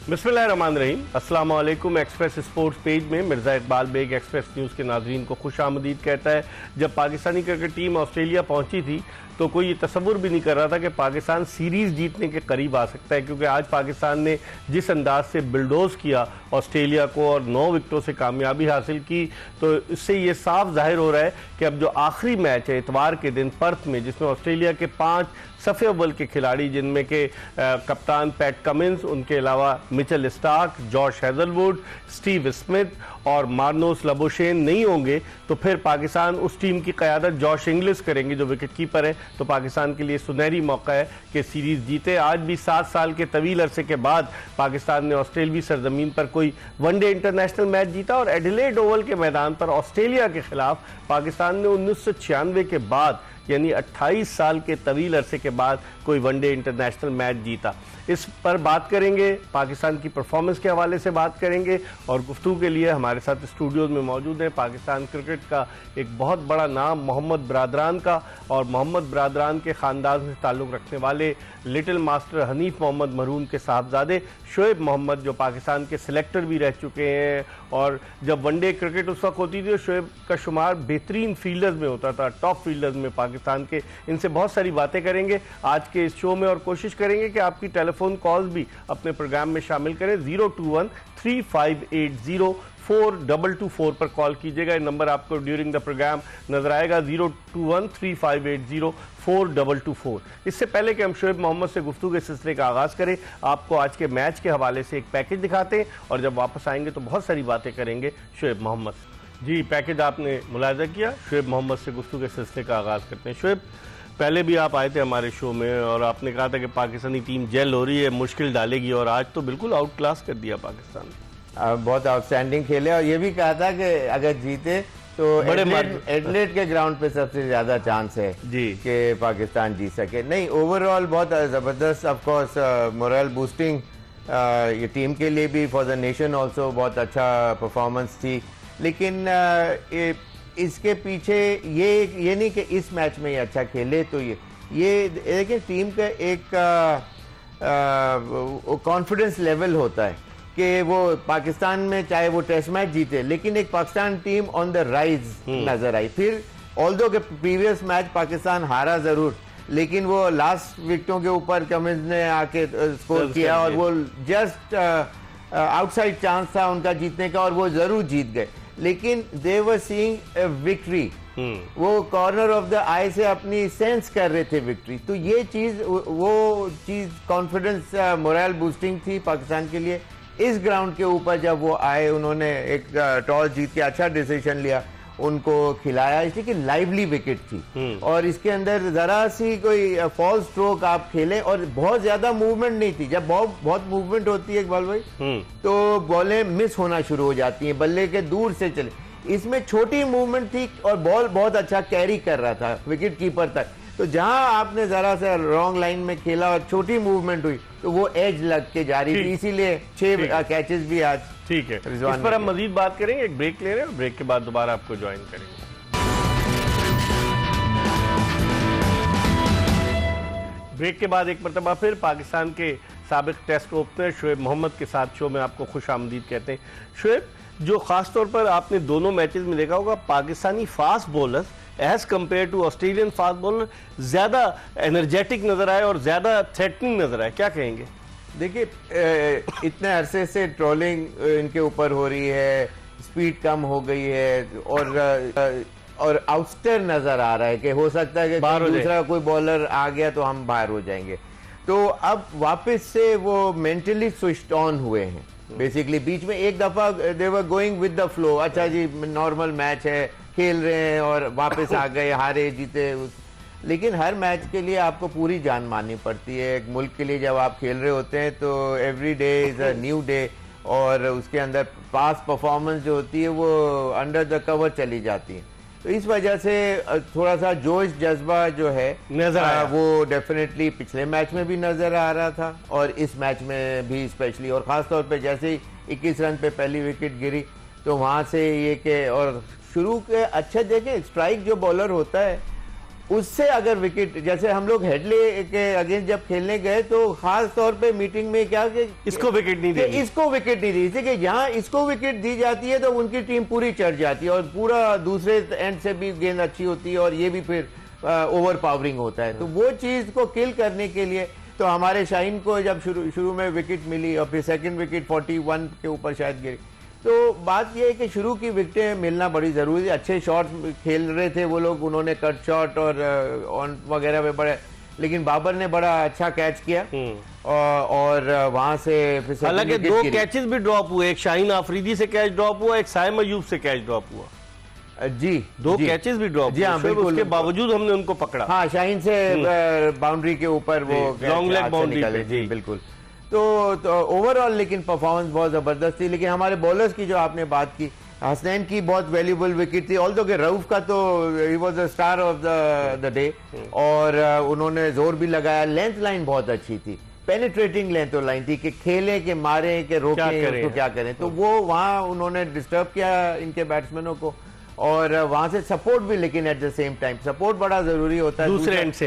बिस्मिल्लाहिर्रहमानिर्रहीम। अस्सलाम वालेकुम। एक्सप्रेस स्पोर्ट्स पेज में मिर्ज़ा इकबाल बेग एक्सप्रेस न्यूज़ के नाज़रीन को खुशामदीद कहता है। जब पाकिस्तानी क्रिकेट टीम ऑस्ट्रेलिया पहुंची थी तो कोई ये तसव्वुर भी नहीं कर रहा था कि पाकिस्तान सीरीज़ जीतने के करीब आ सकता है, क्योंकि आज पाकिस्तान ने जिस अंदाज से बिल्डोज़ किया ऑस्ट्रेलिया को और 9 विकेटों से कामयाबी हासिल की, तो इससे ये साफ जाहिर हो रहा है कि अब जो आखिरी मैच है इतवार के दिन पर्थ में, जिसमें ऑस्ट्रेलिया के 5 सफ़े अव्वल के खिलाड़ी, जिनमें के कप्तान पैट कमिंस, उनके अलावा Mitchell Starc, Josh Hazlewood, Steve Smith और मार्नोस लबोशेन नहीं होंगे, तो फिर पाकिस्तान उस टीम की क़यादत जॉश इंग्लिस करेंगे जो विकेट कीपर है। तो पाकिस्तान के लिए सुनहरी मौका है कि सीरीज़ जीते। आज भी 7 साल के तवील अरसे के बाद पाकिस्तान ने ऑस्ट्रेलियावी सरजमीन पर कोई वनडे इंटरनेशनल मैच जीता, और एडिलेड ओवल के मैदान पर ऑस्ट्रेलिया के खिलाफ पाकिस्तान ने 1996 के बाद, यानी 28 साल के तवील अरसे के बाद कोई वनडे इंटरनेशनल मैच जीता। इस पर बात करेंगे, पाकिस्तान की परफॉर्मेंस के हवाले से बात करेंगे, और गुफ्तगू के लिए हमारे साथ स्टूडियोज में मौजूद है पाकिस्तान क्रिकेट का एक बहुत बड़ा नाम मोहम्मद बरादरान का, और मोहम्मद बरादरान के ख़ानदान से ताल्लुक़ रखने वाले लिटिल मास्टर हनीफ मोहम्मद मरहूम के साहबजादे शोएब मोहम्मद, जो पाकिस्तान के सिलेक्टर भी रह चुके हैं। और जब वनडे क्रिकेट उस वक्त होती थी तो शोएब का शुमार बेहतरीन फील्डर्स में होता था, टॉप फील्डर्स में पाकिस्तान के। इनसे बहुत सारी बातें करेंगे आज के इस शो में, और कोशिश करेंगे कि आपकी टेलीफोन कॉल्स भी अपने प्रोग्राम में शामिल करें। 021-3580-4224 पर कॉल कीजिएगा। ये नंबर आपको ड्यूरिंग द प्रोग्राम नजर आएगा, 021-3580-4224। इससे पहले कि हम शोएब मोहम्मद से गुफ्तगू के सिलसिले का आगाज़ करें, आपको आज के मैच के हवाले से एक पैकेज दिखाते हैं, और जब वापस आएंगे तो बहुत सारी बातें करेंगे शोएब मोहम्मद। जी, पैकेज आपने मुलाहिजा किया। शोएब मोहम्मद से गुफ्तगू के सिलसिले का आगाज़ करते हैं। शोएब, पहले भी आप आए थे हमारे शो में और आपने कहा था कि पाकिस्तानी टीम जेल हो रही है, मुश्किल डालेगी, और आज तो बिल्कुल आउट क्लास कर दिया पाकिस्तान ने। बहुत आउटस्टैंडिंग खेले, और ये भी कहा था कि अगर जीते तो एडिलेड के ग्राउंड पे सबसे ज्यादा चांस है जी कि पाकिस्तान जीत सके। नहीं, ओवरऑल बहुत जबरदस्त, ऑफ कोर्स मोरल बूस्टिंग ये टीम के लिए भी, फॉर द नेशन ऑल्सो बहुत अच्छा परफॉर्मेंस थी। लेकिन इसके पीछे ये नहीं कि इस मैच में ये अच्छा खेले, तो ये देखिए टीम का एक कॉन्फिडेंस लेवल होता है कि वो पाकिस्तान में चाहे वो टेस्ट मैच जीते, लेकिन एक Pakistan team on the rise नजर आई। फिर ऑल्दो के प्रीवियस मैच पाकिस्तान हारा जरूर, लेकिन वो लास्ट विकेटों के ऊपर कमिंस ने आके स्कोर किया, और वो जस्ट आउटसाइड चांस था उनका जीतने का, और वो जरूर जीत गए। लेकिन दे वर सीइंग विक्ट्री, वो कॉर्नर ऑफ द आई से अपनी सेंस कर रहे थे विक्ट्री। तो ये चीज, वो चीज कॉन्फिडेंस मोरल बूस्टिंग थी पाकिस्तान के लिए। इस ग्राउंड के ऊपर जब वो आए, उन्होंने एक टॉस जीत के अच्छा डिसीजन लिया, उनको खिलाया, इसलिए कि लाइवली विकेट थी, और इसके अंदर जरा सी कोई फॉल स्ट्रोक आप खेलें, और बहुत ज्यादा मूवमेंट नहीं थी। जब बहुत मूवमेंट होती है इकबाल भाई, तो बॉलें मिस होना शुरू हो जाती हैं, बल्ले के दूर से चले। इसमें छोटी मूवमेंट थी और बॉल बहुत अच्छा कैरी कर रहा था विकेट कीपर तक। तो जहां आपने जरा सा रॉन्ग लाइन में खेला और छोटी मूवमेंट हुई, तो वो एज लग के जा रही थी, इसीलिए 6 कैचेस भी आज। ठीक है, इस पर हम मजीद बात करेंगे। एक ब्रेक ले रहे हैं, ब्रेक के बाद दोबारा आपको ज्वाइन करेंगे। ब्रेक के बाद एक मरतबा फिर पाकिस्तान के साबिक टेस्ट ओपनर शोएब मोहम्मद के साथ शो में आपको खुश आमदीद कहते हैं। शोएब, जो खास तौर पर आपने दोनों मैचेस में देखा होगा, Pakistani fast bowler as compare to Australian fast bowler ज्यादा एनर्जेटिक नजर आए और ज्यादा थ्रेटनिंग नजर आए, क्या कहेंगे? देखिए, इतने अरसे से ट्रोलिंग इनके ऊपर हो रही है, स्पीड कम हो गई है, और आउटस्टर नजर आ रहा है कि हो सकता है कि दूसरा कोई बॉलर आ गया तो हम बाहर हो जाएंगे। तो अब वापस से वो मेंटली स्विच्ड ऑन हुए हैं। बेसिकली बीच में एक दफा they were going with the flow, अच्छा जी नॉर्मल मैच है, खेल रहे हैं, और वापस आ गए, हारे जीते। लेकिन हर मैच के लिए आपको पूरी जान माननी पड़ती है। एक मुल्क के लिए जब आप खेल रहे होते हैं तो every day is a new day, और उसके अंदर पास परफॉर्मेंस जो होती है वो अंडर द कवर चली जाती है। तो इस वजह से थोड़ा सा जोश जज्बा जो है नजर वो डेफिनेटली पिछले मैच में भी नजर आ रहा था, और इस मैच में भी स्पेशली। और खास तौर पे जैसे ही 21 रन पे पहली विकेट गिरी, तो वहां से ये कि, और शुरू के अच्छे देखें, स्ट्राइक जो बॉलर होता है उससे अगर विकेट, जैसे हम लोग हेडले के अगेंस्ट जब खेलने गए तो खास तौर पे मीटिंग में क्या कि इसको विकेट नहीं दी, इसको विकेट नहीं दी, इसी कि यहाँ इसको विकेट दी जाती है तो उनकी टीम पूरी चढ़ जाती है और पूरा दूसरे एंड से भी गेंद अच्छी होती है और ये भी फिर ओवर पावरिंग होता है। तो वो चीज को किल करने के लिए तो हमारे शाहीन को जब शुरू में विकेट मिली और फिर सेकंड विकेट 41 के ऊपर शायद गिरी, तो बात यह है कि शुरू की विकेटें मिलना बड़ी जरूरी है। अच्छे शॉट खेल रहे थे वो लोग, उन्होंने कट शॉट और ऑन वगैरह में बड़े, लेकिन बाबर ने बड़ा अच्छा कैच किया और वहां से हालांकि 2 कैचेस भी ड्रॉप हुए, एक शाहीन आफरीदी से कैच ड्रॉप हुआ, एक साइम अयूब से कैच ड्रॉप हुआ। जी 2 कैचेस भी ड्रॉप, जी हाँ बिल्कुल, उसके बावजूद हमने उनको पकड़ा। हाँ, शाहीन से बाउंड्री के ऊपर वो लॉन्ग लेग बाउंड्री पे, जी बिल्कुल। तो ओवरऑल लेकिन परफॉर्मेंस बहुत जबरदस्त थी। लेकिन हमारे बॉलर्स की जो आपने बात की, हसनैन की बहुत वैल्यूबल विकेट थी, ऑल्दो के रऊफ का तो he was the star of the day और उन्होंने जोर भी लगाया। लेंथ लाइन बहुत अच्छी थी, पेनिट्रेटिंग लेंथ लाइन थी कि खेले के मारे के रोके तो क्या करें, तो वो वहां उन्होंने डिस्टर्ब किया इनके बैट्समैनों को और वहां से सपोर्ट भी, लेकिन at the same time support बड़ा जरूरी होता है।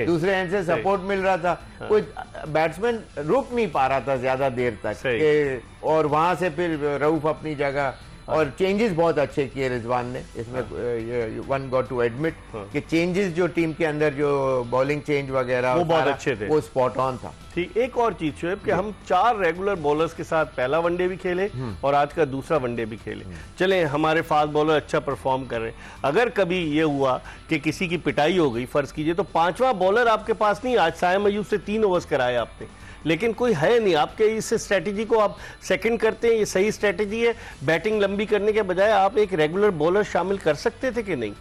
दूसरे एंड से सपोर्ट मिल रहा था। हाँ। कोई बैट्समैन रुक नहीं पा रहा था ज्यादा देर तक और वहां से फिर रऊफ अपनी जगह और चेंजेस बहुत अच्छे किए रिजवान ने इसमें। वन गॉट टू एडमिट कि चेंजेस जो टीम के अंदर जो बॉलिंग चेंज वगैरह वो बहुत अच्छे थे, वो स्पॉट ऑन था। ठीक, एक और चीज शोएब कि हम 4 रेगुलर बॉलर्स के साथ पहला वनडे भी खेले और आज का दूसरा वनडे भी खेले। चले हमारे फास्ट बॉलर अच्छा परफॉर्म कर रहे हैं, अगर कभी ये हुआ कि किसी की पिटाई हो गई फर्ज कीजिए, तो 5वां बॉलर आपके पास नहीं। आज साइम अयूब से 3 ओवर्स कराए आपने, लेकिन कोई है नहीं आपके, इस स्ट्रेटेजी को आप सेकंड करते हैं, ये सही स्ट्रेटेजी है। बैटिंग लंबी करने के बजाय आप एक रेगुलर बॉलर शामिल कर सकते थे कि नहीं?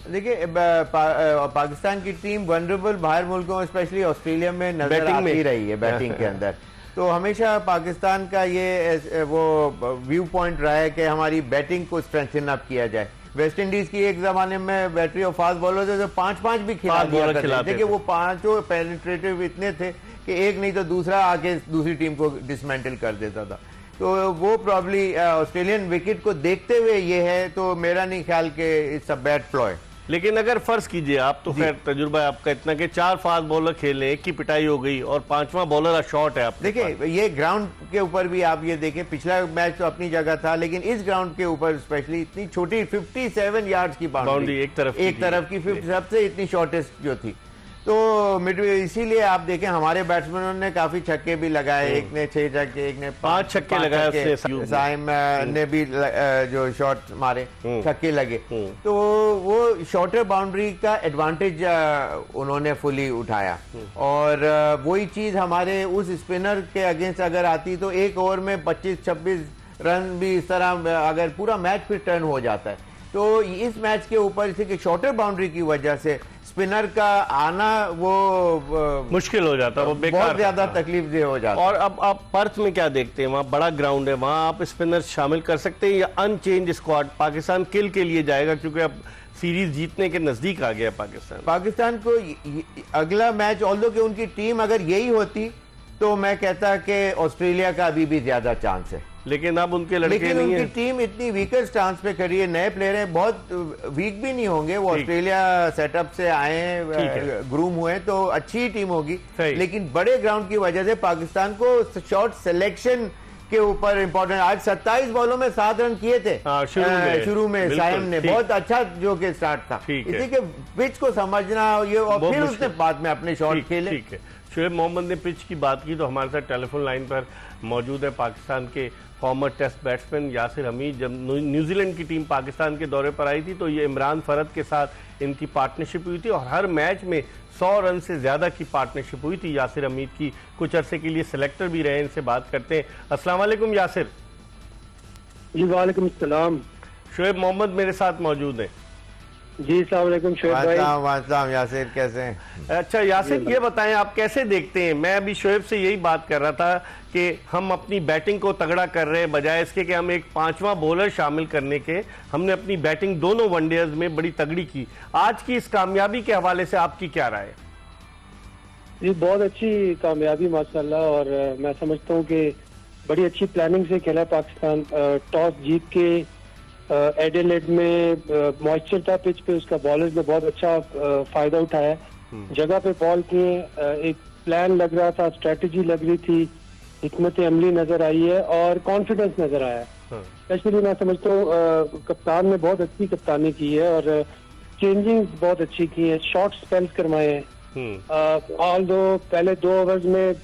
देखिए पाकिस्तान की टीम वनरेबल बाहर मुल्कों स्पेशली ऑस्ट्रेलिया में नजर आती रही है बैटिंग के अंदर। तो हमेशा पाकिस्तान का ये वो व्यू पॉइंट रहा है कि हमारी बैटिंग को स्ट्रेंथन अप किया जाए। वेस्ट इंडीज की एक जमाने में बैटरी ऑफ फास्ट बॉलर थे जो 5-5 भी खिला दिया करते थे कि वो 5 पेनिट्रेटिव इतने थे कि एक नहीं तो दूसरा आके दूसरी टीम को डिसमेंटल कर देता था। तो वो प्रॉब्ली ऑस्ट्रेलियन विकेट को देखते हुए ये है, तो मेरा नहीं ख्याल कि इट्स अ बैड प्लॉय। लेकिन अगर फर्ज कीजिए, आप तो खैर तजुर्बा आपका इतना कि 4 फास्ट बॉलर खेले, एक की पिटाई हो गई और 5वां बॉलर शॉर्ट है, आप देखिए ये ग्राउंड के ऊपर भी आप ये देखें, पिछला मैच तो अपनी जगह था लेकिन इस ग्राउंड के ऊपर स्पेशली इतनी छोटी 57 यार्ड्स की बाउंड्री एक तरफ की सबसे इतनी शॉर्टेस्ट जो थी, तो इसीलिए आप देखें हमारे बैट्समैनों ने काफी छक्के भी लगाए। एक ने 6 छक्के, एक ने 5 छक्के लगाए, साइम ने भी जो शॉट मारे छक्के लगे। तो वो शॉर्टर बाउंड्री का एडवांटेज उन्होंने फुली उठाया और वही चीज हमारे उस स्पिनर के अगेंस्ट अगर आती तो एक ओवर में 25-26 रन भी इस तरह अगर पूरा मैच फिर टर्न हो जाता है। तो इस मैच के ऊपर इसी के शॉर्टर बाउंड्री की वजह से स्पिनर का आना वो मुश्किल हो जाता है, वो बेकार, बहुत ज्यादा तकलीफ दे हो जाता है। और अब आप पर्थ में क्या देखते हैं, वहाँ बड़ा ग्राउंड है, वहाँ आप स्पिनर शामिल कर सकते हैं या अनचेंज स्क्वाड पाकिस्तान किल के लिए जाएगा, क्योंकि अब सीरीज जीतने के नजदीक आ गया पाकिस्तान को अगला मैच, ऑल्दो कि उनकी टीम अगर यही होती तो मैं कहता कि ऑस्ट्रेलिया का अभी भी ज्यादा चांस है, लेकिन अब उनके लड़के नहीं उनकी टीम इतनी वीकर स्टांस पे खड़ी है, नए प्लेयर हैं, बहुत वीक भी नहीं होंगे वो, ऑस्ट्रेलिया सेटअप से आए, ग्रूम हुए, तो अच्छी टीम होगी। लेकिन बड़े ग्राउंड की वजह से पाकिस्तान को शॉट सिलेक्शन के ऊपर इंपॉर्टेंट, आज 27 बॉलों में 7 रन किए थे शुरू में साइम ने, बहुत अच्छा जो कि स्टार्ट था। इसी के पिच को समझना ये, और फिर उसने बाद में अपने शॉट खेले। शोएब मोहम्मद ने पिच की बात की तो हमारे साथ टेलीफोन लाइन पर मौजूद है पाकिस्तान के former test batsman Yasir Hameed. जब न्यूजीलैंड की टीम पाकिस्तान के दौरे पर आई थी तो ये इमरान फरद के साथ इनकी पार्टनरशिप हुई थी और हर मैच में 100 रन से ज्यादा की पार्टनरशिप हुई थी यासिर हमीद की। कुछ अरसे के लिए सिलेक्टर भी रहे, इनसे बात करते हैं। अस्सलाम वालेकुम यासिर। जी वालेकुम सलाम। शोएब मोहम्मद मेरे साथ मौजूद है। जी अस्सलाम वालेकुम शोएब भाई। वालेकुम यासिर, कैसे हैं? अच्छा यासिर, ये बताएं आप कैसे देखते हैं, मैं अभी शोएब से यही बात कर रहा था कि हम अपनी बैटिंग को तगड़ा कर रहे हैं, बजाय इसके कि हम एक 5वां बॉलर शामिल करने के, हमने अपनी बैटिंग दोनों वनडेज में बड़ी तगड़ी की। आज की इस कामयाबी के हवाले से आपकी क्या राय है? जी बहुत अच्छी कामयाबी माशाल्लाह, और मैं समझता हूँ कि बड़ी अच्छी प्लानिंग से खेला पाकिस्तान। टॉस जीत के एडिलेड में मॉइस्चर था पिच पे, उसका बॉलर्स ने बहुत अच्छा फायदा उठाया। जगह पे बॉल किए, एक प्लान लग रहा था, स्ट्रेटजी लग रही थी, हिकमत अमली नजर आई है और कॉन्फिडेंस नजर आया। स्पेशली मैं समझता हूँ कप्तान ने बहुत अच्छी कप्तानी की है और चेंजिंग बहुत अच्छी की है, शॉर्ट स्पेल्स करवाए हैं। ऑल दो पहले 2 ओवर्स में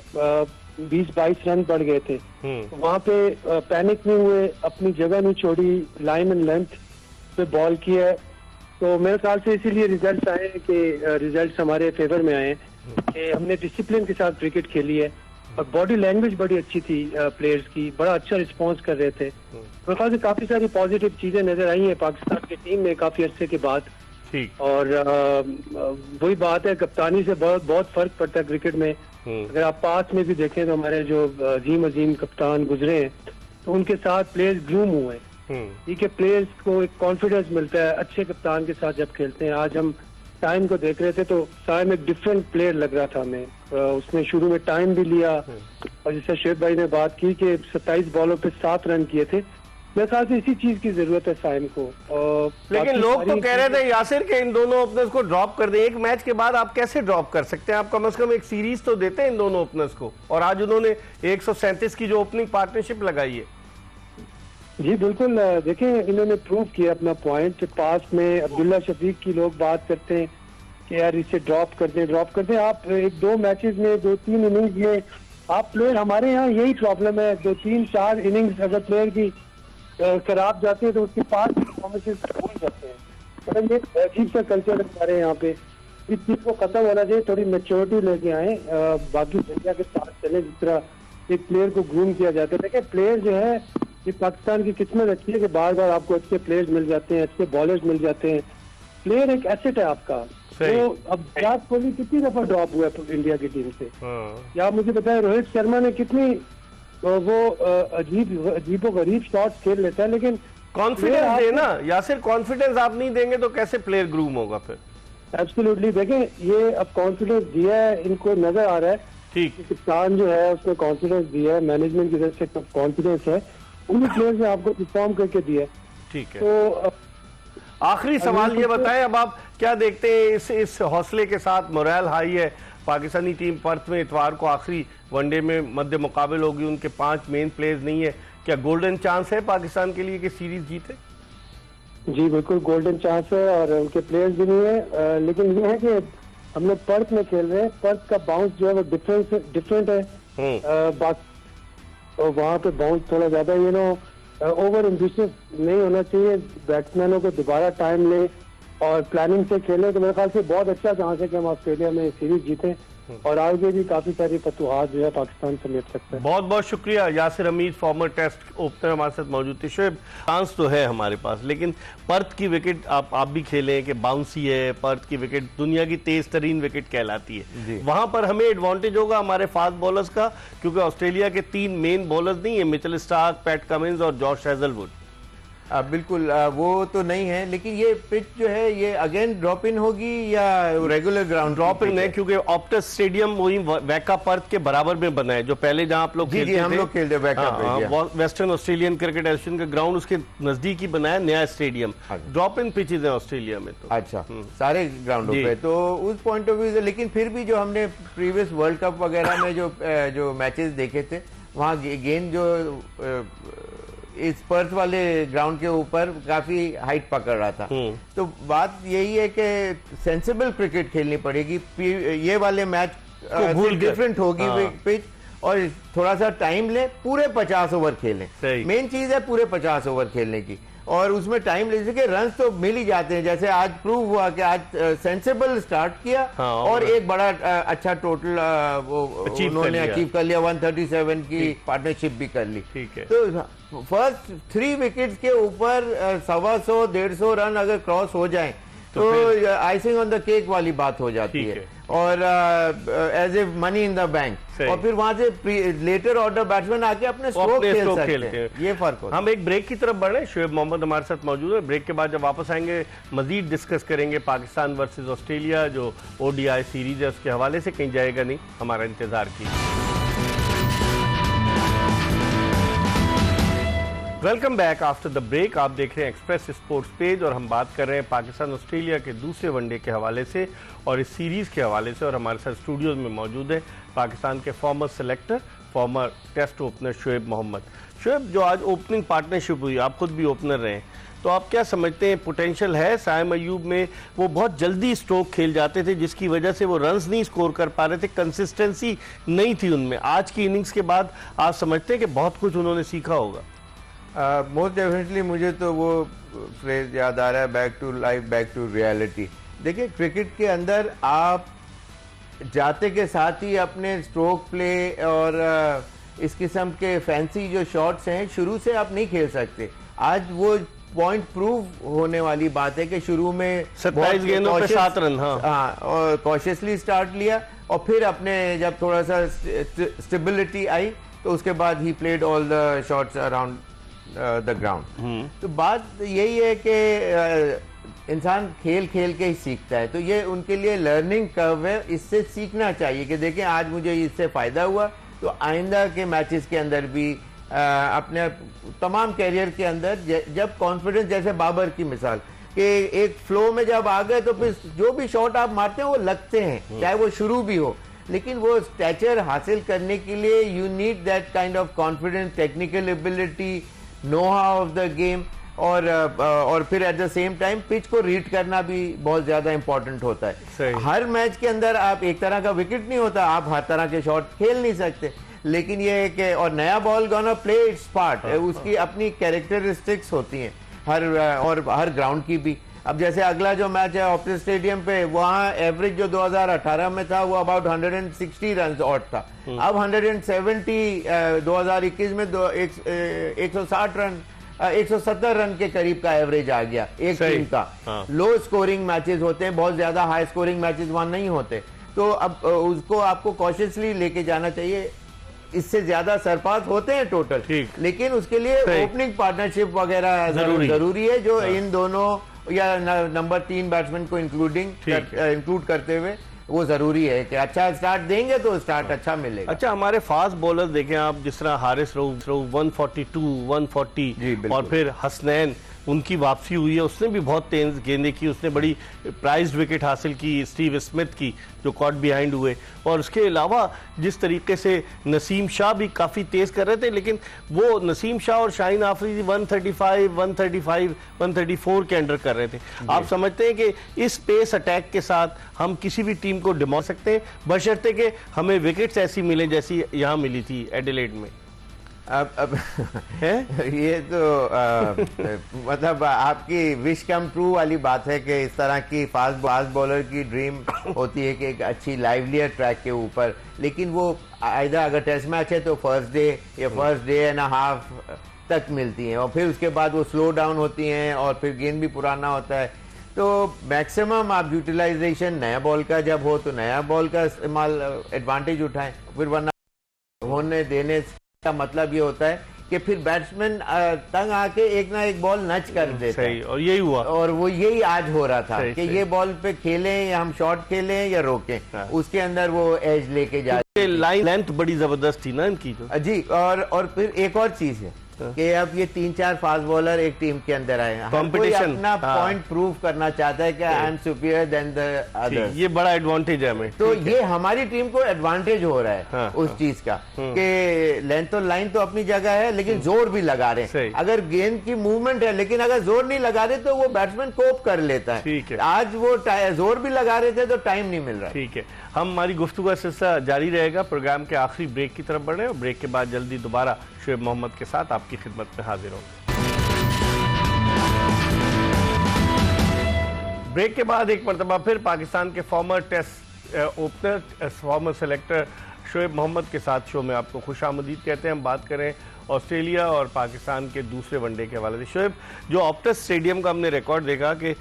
20-22 रन बढ़ गए थे, तो वहाँ पे पैनिक नहीं हुए, अपनी जगह नहीं छोड़ी, लाइन एंड लेंथ पे बॉल किया। तो मेरे ख्याल से इसीलिए रिजल्ट आए कि रिजल्ट हमारे फेवर में आए कि हमने डिसिप्लिन के साथ क्रिकेट खेली है और बॉडी लैंग्वेज बड़ी अच्छी थी प्लेयर्स की, बड़ा अच्छा रिस्पांस कर रहे थे। मेरे ख्याल से काफी सारी पॉजिटिव चीजें नजर आई हैं पाकिस्तान की टीम में काफी अरसे के बाद। और वही बात है, कप्तानी से बहुत फर्क पड़ता है क्रिकेट में। अगर आप पास में भी देखें तो हमारे जो अजीम कप्तान गुजरे हैं तो उनके साथ प्लेयर्स ग्रूम हुए हैं। ठीक है, प्लेयर्स को एक कॉन्फिडेंस मिलता है अच्छे कप्तान के साथ जब खेलते हैं। आज हम टाइम को देख रहे थे तो साइम एक डिफरेंट प्लेयर लग रहा था हमें। उसने शुरू में टाइम भी लिया और जैसे शेख भाई ने बात की कि 27 बॉलों पे 7 रन किए थे। मेरे ख्याल से इसी चीज की जरूरत है साइम को। लेकिन लोग तो कह रहे थे यासिर के इन दोनों ओपनर्स को ड्रॉप कर दें। एक मैच के बाद आप कैसे ड्रॉप कर सकते हैं? आप कम से कम एक सीरीज तो देते हैं इन दोनों ओपनर्स को, और आज उन्होंने 137 की जो ओपनिंग पार्टनरशिप लगाई है। जी बिल्कुल, देखें इन्होंने प्रूव किया अपना पॉइंट। पास में अब्दुल्ला शफीक की लोग बात करते हैं कि यार इसे ड्रॉप कर दें। आप 1-2 मैचेस में 2-3 इनिंग्स में आप प्लेयर, हमारे यहाँ यही प्रॉब्लम है, 2-3-4 इनिंग्स अगर प्लेयर की खराब जाती है तो उसके 5 परफॉर्मेंसेस भूल जाते हैं। मतलब ये अजीब सा कल्चर है हमारे यहाँ पे। इस चीज को खत्म होना चाहिए, थोड़ी मेच्योरिटी लेके आए, बाकी दुनिया के साथ चले जिस तरह एक प्लेयर को ग्रूम किया जाता है। देखिए प्लेयर जो है, ये पाकिस्तान की किस्मत अच्छी है कि बार बार आपको अच्छे प्लेयर्स मिल जाते हैं, अच्छे बॉलर्स मिल जाते हैं। प्लेयर एक एसेट है आपका। तो अब विराट कोहली कितनी दफा ड्रॉप हुआ है इंडिया की टीम से, या आप मुझे बताएं रोहित शर्मा ने कितनी वो अजीबो गरीब शॉट्स खेल लेता है, लेकिन कॉन्फिडेंस देना यासिर, कॉन्फिडेंस आप नहीं देंगे तो कैसे प्लेयर ग्रूम होगा फिर? एब्सोल्युटली, देखें ये अब कॉन्फिडेंस दिया है, इनको नजर आ रहा है ठीक, कप्तान जो है उसने कॉन्फिडेंस दिया है, मैनेजमेंट की तरफ से कॉन्फिडेंस है, उन्हीं प्लेयर्स ने आपको परफॉर्म करके दिया है। ठीक है, तो आखिरी सवाल ये बताएं, अब आप क्या देखते हैं इस हौसले के साथ? मोरल हाई है, पाकिस्तानी टीम पर्थ में इतवार को आखिरी वनडे में मध्य मुकाबल होगी, उनके 5 मेन प्लेयर्स नहीं है, क्या गोल्डन चांस है पाकिस्तान के लिए कि सीरीज जीते? जी बिल्कुल गोल्डन चांस है और उनके प्लेयर्स भी नहीं है, लेकिन ये है कि हम लोग पर्थ में खेल रहे हैं, पर्थ का बाउंस जो है वो डिफरेंट है। और वहाँ पे बाउंस थोड़ा ज्यादा ओवर एम्बिशियस नहीं होना चाहिए, बैट्समैनों को दोबारा टाइम ले और प्लानिंग से खेले तो मेरे ख्याल से बहुत अच्छा चांस है कि हम ऑस्ट्रेलिया में सीरीज जीतें और आगे भी काफी सारी फतुहात जो है पाकिस्तान समेट सकते हैं। बहुत बहुत शुक्रिया Yasir Hameed, former test opener हमारे साथ मौजूद थे। शोएब, चांस तो है हमारे पास, लेकिन पर्थ की विकेट आप भी खेलें कि बाउंसी है, पर्थ की विकेट दुनिया की तेज तरीन विकेट कहलाती है, वहां पर हमें एडवांटेज होगा हमारे फास्ट बॉलर्स का, क्योंकि ऑस्ट्रेलिया के 3 मेन बॉलर्स नहीं है, मिचेल स्टार्क, पैट कमिंस और जॉश हेजलवुड। बिल्कुल वो तो नहीं है, लेकिन ये पिच जो है ये अगेन ड्रॉप इन होगी या रेगुलर ग्राउंड? ड्रॉप इन है, क्योंकि ऑप्टस स्टेडियम वही वैका पर्थ के बराबर में बना है, जो पहले जहां आप लोग खेलते थे। हम लोग खेलते वैका, वेस्टर्न ऑस्ट्रेलियन क्रिकेट एसोसिएशन का ग्राउंड उसके नजदीक ही बनाया नया स्टेडियम। ड्रॉप इन पिचेज है ऑस्ट्रेलिया में तो। अच्छा, सारे ग्राउंडों पे, तो उस पॉइंट ऑफ व्यू से, लेकिन फिर भी जो हमने प्रीवियस वर्ल्ड कप वगैरह में जो मैचेस देखे थे, वहाँ गेंद जो इस पर्थ वाले ग्राउंड के ऊपर काफी हाइट पकड़ रहा था। तो बात यही है कि सेंसिबल क्रिकेट खेलनी पड़ेगी। ये वाले मैच डिफरेंट होगी पिच, और थोड़ा सा टाइम ले, पूरे 50 ओवर खेलें। मेन चीज है पूरे 50 ओवर खेलने की, और उसमें टाइम ले सके, रन तो मिल ही जाते हैं। जैसे आज प्रूव हुआ कि आज सेंसिबल स्टार्ट किया और एक बड़ा अच्छा टोटल उन्होंने अचीव कर लिया, 137 की पार्टनरशिप भी कर ली। ठीक है, तो फर्स्ट 3 विकेट्स के ऊपर 125-150 रन अगर क्रॉस हो जाए तो आइसिंग ऑन द केक वाली बात हो जाती है, और as a money in the bank, और फिर वहां से लेटर ऑर्डर बैट्समैन आके अपने स्ट्रोक खेल सकते हैं। ये फर्क होता है। हम एक ब्रेक की तरफ बढ़ रहे हैं, शोएब मोहम्मद हमारे साथ मौजूद है। ब्रेक के बाद जब वापस आएंगे मजीद डिस्कस करेंगे पाकिस्तान वर्सेस ऑस्ट्रेलिया, जो ODI सीरीज है उसके हवाले से, कहीं जाएगा नहीं, हमारा इंतजार कीजिए। Welcome back after the break. आप देख रहे हैं एक्सप्रेस स्पोर्ट्स पेज और हम बात कर रहे हैं पाकिस्तान ऑस्ट्रेलिया के दूसरे वनडे के हवाले से और इस सीरीज़ के हवाले से। और हमारे साथ स्टूडियोज में मौजूद है पाकिस्तान के former selector, former test opener Shoaib Mohammad. Shoaib, जो आज ओपनिंग पार्टनरशिप हुई, आप खुद भी ओपनर रहे, तो आप क्या समझते हैं, पोटेंशियल है साइम अयूब में? वो बहुत जल्दी स्ट्रोक खेल जाते थे जिसकी वजह से वो रन्स नहीं स्कोर कर पा रहे थे, कंसिस्टेंसी नहीं थी उनमें। आज की इनिंग्स के बाद आप समझते हैं कि बहुत कुछ उन्होंने सीखा होगा? मोस्ट डेफिनेटली मुझे तो वो फ्रेज याद आ रहा है, back to life, back to reality. देखिए, क्रिकेट के अंदर आप जाते के साथ ही अपने स्ट्रोक प्ले और इस किस्म के फैंसी जो शॉट्स हैं शुरू से आप नहीं खेल सकते। आज वो पॉइंट प्रूव होने वाली बात है कि शुरू में 27 गेंदों पे 7 रन, हाँ, और कॉशियसली स्टार्ट लिया और फिर अपने जब थोड़ा सा स्टेबिलिटी आई तो उसके बाद he played all the shots around the ground. तो बात यही है कि इंसान खेल खेल के ही सीखता है, तो ये उनके लिए लर्निंग कर्व है, इससे सीखना चाहिए कि देखें आज मुझे इससे फायदा हुआ तो आइंदा के मैचेस के अंदर भी अपने तमाम कैरियर के अंदर जब कॉन्फिडेंस, जैसे बाबर की मिसाल कि एक फ्लो में जब आ गए तो फिर जो भी शॉट आप मारते हैं वो लगते हैं, चाहे वो शुरू भी हो। लेकिन वो स्टैचर हासिल करने के लिए you need that kind of confidence, technical ability, know how of the game, और फिर at the same time pitch को रीड करना भी बहुत ज्यादा इंपॉर्टेंट होता है। हर मैच के अंदर आप एक तरह का विकेट नहीं होता, आप हर तरह के शॉट खेल नहीं सकते, लेकिन ये है कि और नया ball gonna play it's part, उसकी अपनी कैरेक्टरिस्टिक्स होती हैं हर ग्राउंड की भी। अब जैसे अगला जो मैच है ऑप्टिस स्टेडियम पे, वहाँ एवरेज जो 2018 में था वो अबाउट 160 रन ऑट था, अब 170 2021 में 160 रन 170 रन के करीब का एवरेज आ गया एक टीम का। लो स्कोरिंग मैचेस होते हैं, बहुत ज्यादा हाई स्कोरिंग मैचेस वहां नहीं होते, तो अब उसको आपको कॉशियसली लेके जाना चाहिए। इससे ज्यादा सरपास होते हैं टोटल, लेकिन उसके लिए ओपनिंग पार्टनरशिप वगैरह जरूरी है, जो इन दोनों या नंबर 3 बैट्समैन को इंक्लूड करते हुए वो जरूरी है कि अच्छा स्टार्ट देंगे तो स्टार्ट अच्छा मिलेगा। अच्छा, हमारे फास्ट बॉलर देखें आप, जिस तरह हारिस रऊफ 142, 140 और फिर हसनैन, उनकी वापसी हुई है, उसने भी बहुत तेज गेंदें की, उसने बड़ी प्राइज्ड विकेट हासिल की स्टीव स्मिथ की जो कॉट बिहाइंड हुए। और उसके अलावा जिस तरीके से नसीम शाह भी काफ़ी तेज़ कर रहे थे, लेकिन वो नसीम शाह और शाहीन आफरीदी 135, 135, 134 के अंडर कर रहे थे। आप समझते हैं कि इस पेस अटैक के साथ हम किसी भी टीम को डिमो सकते हैं, बशर्ते कि हमें विकेट्स ऐसी मिले जैसी यहाँ मिली थी एडिलेड में? अब ये तो मतलब आपकी विश कम ट्रू वाली बात है कि इस तरह की फास्ट बॉलर की ड्रीम होती है कि एक अच्छी लाइवलियर ट्रैक के ऊपर, लेकिन वो अगर टेस्ट मैच है तो फर्स्ट डे या फर्स्ट डे एंड हाफ तक मिलती हैं और फिर उसके बाद वो स्लो डाउन होती हैं और फिर गेंद भी पुराना होता है। तो मैक्सिमम आप यूटिलाइजेशन नया बॉल का जब हो तो नया बॉल का इस्तेमाल एडवांटेज उठाएं, फिर वरना होने देने का मतलब ये होता है कि फिर बैट्समैन तंग आके एक ना एक बॉल नच कर देता है। और यही हुआ, और वो यही आज हो रहा था कि ये बॉल पे खेलें या हम शॉट खेलें या रोकें, उसके अंदर वो एज लेके जाते। लाइन लेंथ बड़ी जबरदस्त थी ना इनकी जो जी। और फिर एक और चीज है कि अब ये 3-4 फास्ट बॉलर एक टीम के अंदर आए हैं, कंपटीशन अपना पॉइंट प्रूव करना चाहता है कि I am superior than the others. ये बड़ा एडवांटेज है हमें, तो ये हमारी टीम को एडवांटेज हो रहा है उस चीज का कि लेंथ और लाइन तो अपनी जगह है, लेकिन जोर भी लगा रहे हैं। अगर गेंद की मूवमेंट है लेकिन अगर जोर नहीं लगा रहे तो वो बैट्समैन कोप कर लेता है। आज वो जोर भी लगा रहे थे तो टाइम नहीं मिल रहा। ठीक है, हम हमारी गुफ्तगू का सिलसिला जारी रहेगा। प्रोग्राम के आखिरी ब्रेक की तरफ बढ़े और ब्रेक के बाद जल्दी दोबारा शोएब मोहम्मद के साथ आपकी खिदमत में हाजिर होंगे। ब्रेक के बाद एक मरतबा फिर पाकिस्तान के former test opener, former selector Shoaib Mohammad के साथ शो में आपको खुशामदीद कहते हैं। हम बात करें ऑस्ट्रेलिया और पाकिस्तान के दूसरे वनडे के हवाले से। शोएब, जो ऑप्टिस स्टेडियम का हमने रिकॉर्ड देखा कि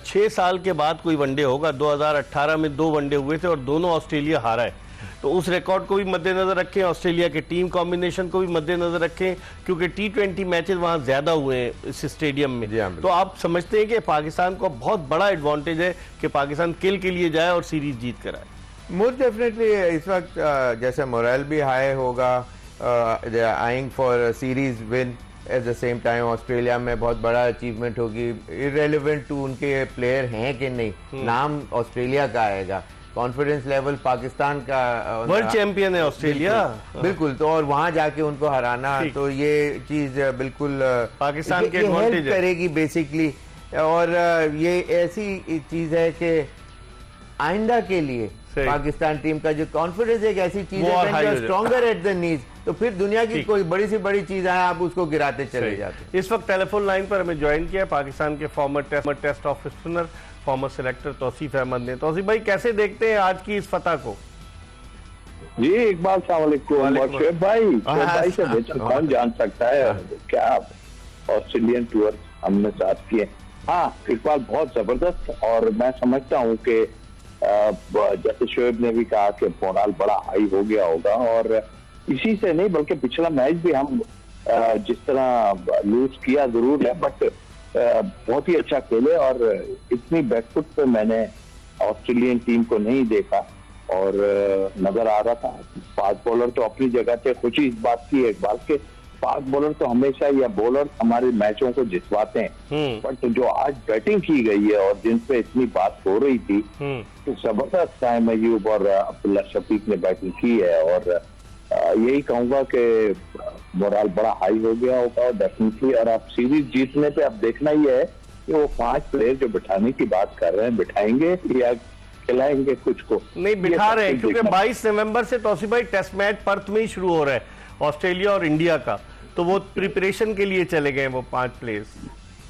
6 साल के बाद कोई वनडे होगा, 2018 में 2 वनडे हुए थे और दोनों ऑस्ट्रेलिया हारा है, तो उस रिकॉर्ड को भी मद्देनजर रखें, ऑस्ट्रेलिया के टीम कॉम्बिनेशन को भी मद्देनजर रखें, क्योंकि T20 मैचेस वहां ज्यादा हुए हैं इस स्टेडियम में। तो आप समझते हैं कि पाकिस्तान को बहुत बड़ा एडवांटेज है कि पाकिस्तान किल के लिए जाए और सीरीज जीत कर आए? मोस्ट डेफिनेटली इस वक्त जैसे मोरल भी हाई होगा, eyeing for series win, at the same time Australia में बहुत बड़ा अचीवमेंट होगी, इरेलीवेंट टू उनके प्लेयर हैं कि नहीं, नाम ऑस्ट्रेलिया का आएगा। कॉन्फिडेंस लेवल पाकिस्तान का, वर्ल्ड चैंपियन है ऑस्ट्रेलिया, बिल्कुल। तो और वहां जाके उनको हराना, तो ये चीज बिल्कुल पाकिस्तान के हेल्प एडवांटेज करेगी बेसिकली। और ये ऐसी चीज है कि आइंदा के लिए पाकिस्तान टीम का जो कॉन्फिडेंस एक ऐसी चीज है, स्ट्रॉन्गर एट द नीज, तो फिर दुनिया की कोई बड़ी से बड़ी चीज है आप उसको गिराते चले जाते। इस वक्त टेलीफोन लाइन पर हमें ज्वाइन किया पाकिस्तान के former test off spinner, former selector Tauseef Ahmed ने। तौसीफ भाई, कैसे देखते हैं आज की इस फतह को? जी इकबाल सलामुअलैकुम। और शोएब भाई से बेहतर कौन जान सकता है क्या ऑस्ट्रेलियन टूर हमने साथ किए। हाँ इकबाल, बहुत जबरदस्त, और मैं समझता हूँ कि जैसे शोएब ने भी कहा कि मोराल बड़ा हाई हो गया होगा, और इसी से नहीं बल्कि पिछला मैच भी हम जिस तरह लूज किया जरूर है, बट बहुत ही अच्छा खेले, और इतनी बैकफुट पे मैंने ऑस्ट्रेलियन टीम को नहीं देखा, और नजर आ रहा था फास्ट बॉलर तो अपनी जगह थे। खुशी इस बात की है इकबाल के फास्ट बॉलर तो हमेशा, या बॉलर हमारे मैचों को जितवाते हैं, बट जो आज बैटिंग की गई है और जिन पे इतनी बात हो रही थी, तो जबरदस्त टाइम अयूब और अब्दुल्ला शफीक ने बैटिंग की है, और यही कहूंगा कि मोराल बड़ा हाई हो गया होगा डेफिनेटली। और अब सीरीज जीतने पे अब देखना ही है कि वो 5 प्लेयर जो बिठाने की बात कर रहे हैं, बिठाएंगे या खिलाएंगे कुछ को? नहीं बिठा रहे हैं, क्योंकि 22 नवंबर से तौसीफ भाई टेस्ट मैच पर्थ में ही शुरू हो रहा है ऑस्ट्रेलिया और इंडिया का, तो वो प्रिपरेशन के लिए चले गए वो 5 प्लेयर्स।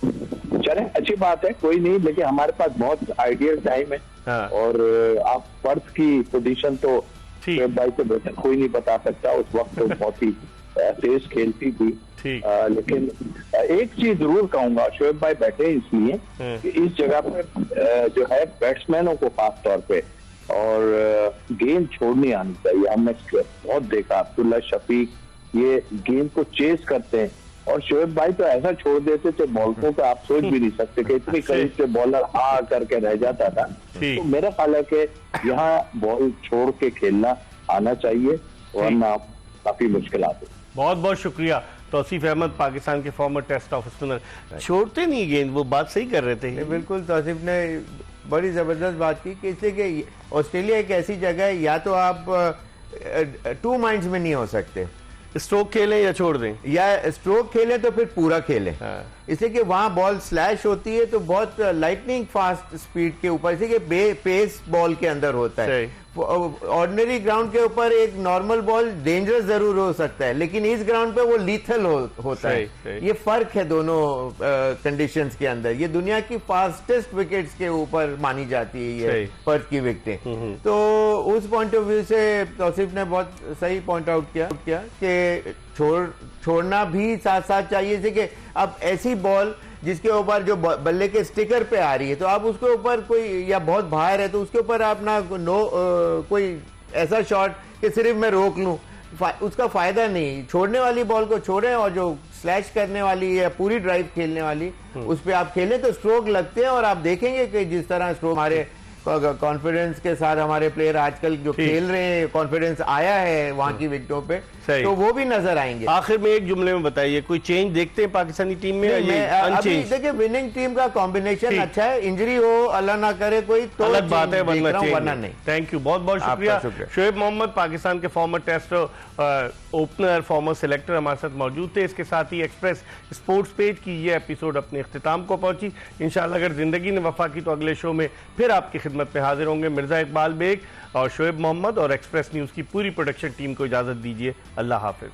चले, अच्छी बात है, कोई नहीं, लेकिन हमारे पास बहुत आइडियल टाइम है। हाँ। और आप पर्थ की पोजीशन तो भाई से बेहतर कोई नहीं बता सकता, उस वक्त तो बहुत ही तेज खेलती थी। लेकिन एक चीज जरूर कहूंगा, शोएब भाई बैठे इसलिए कि इस जगह पे जो है बैट्समैनों को खास तौर पे और गेंद छोड़नी आनी चाहिए। हमने बहुत देखा अब्दुल्ला शफीक ये गेंद को चेस करते हैं, और शोएब भाई तो ऐसा छोड़ देते थे बॉलरों को, आप सोच भी नहीं सकते कि इतनी करीब से बॉलर हा करके रह जाता था। तो मेरा ख्याल है कि यहाँ बॉल छोड़ के खेलना आना चाहिए, वरना काफी मुश्किल आती। बहुत बहुत शुक्रिया तौसीफ अहमद, पाकिस्तान के फॉर्मर टेस्ट ऑफ स्पिनर। छोड़ते नहीं गेंद, वो बात सही कर रहे थे। बिल्कुल, तौसीफ ने बड़ी जबरदस्त बात की कि इससे कि ऑस्ट्रेलिया एक ऐसी जगह है, या तो आप 2 माइंड्स में नहीं हो सकते, स्ट्रोक खेलें या छोड़ दें, या स्ट्रोक खेलें तो फिर पूरा खेलें। इसलिए कि वहां बॉल स्लैश होती है तो बहुत लाइटनिंग फास्ट स्पीड के ऊपर, इसलिए कि पेस बॉल के अंदर होता है। ऑर्डिनरी ग्राउंड के ऊपर एक नॉर्मल बॉल डेंजरस जरूर हो सकता है, लेकिन इस ग्राउंड पे वो लीथल होता है। ये फर्क है दोनों कंडीशंस के अंदर। ये दुनिया की फास्टेस्ट विकेट्स के ऊपर मानी जाती है ये पर्थ की विकेटें। तो उस पॉइंट ऑफ व्यू से तौसीफ ने बहुत सही पॉइंट आउट किया कि छोड़ना भी साथ साथ चाहिए। जैसे कि अब ऐसी बॉल जिसके ऊपर जो बल्ले के स्टिकर पे आ रही है, तो आप उसके ऊपर कोई, या बहुत बाहर है तो उसके ऊपर आप ना कोई ऐसा शॉट कि सिर्फ मैं रोक लूं, उसका फायदा नहीं। छोड़ने वाली बॉल को छोड़ें, और जो स्लैश करने वाली या पूरी ड्राइव खेलने वाली उस पर आप खेलें तो स्ट्रोक लगते हैं। और आप देखेंगे कि जिस तरह स्ट्रोक हमारे कॉन्फिडेंस के साथ हमारे प्लेयर आजकल जो खेल रहे हैं, कॉन्फिडेंस आया है वहां की विकेटों पे, तो वो भी नजर आएंगे। आखिर में एक जुमले में बताइए, कोई चेंज देखते हैं पाकिस्तानी टीम में? अभी देखिए विनिंग टीम का कॉम्बिनेशन अच्छा है, इंजरी हो अल्लाह ना करे कोई तो अलग बात है, वरना नहीं। थैंक यू, बहुत बहुत शुक्रिया। शोएब मोहम्मद, पाकिस्तान के former test opener, former selector हमारे साथ मौजूद थे। इसके साथ ही एक्सप्रेस स्पोर्ट्स पेज की ये एपिसोड अपने इख्तिताम को पहुंची। इंशाल्लाह अगर जिंदगी ने वफा की तो अगले शो में फिर आपकी खिदमत में हाजिर होंगे। मिर्जा इकबाल बेग और शोएब मोहम्मद और एक्सप्रेस न्यूज़ की पूरी प्रोडक्शन टीम को इजाज़त दीजिए। अल्लाह हाफिज।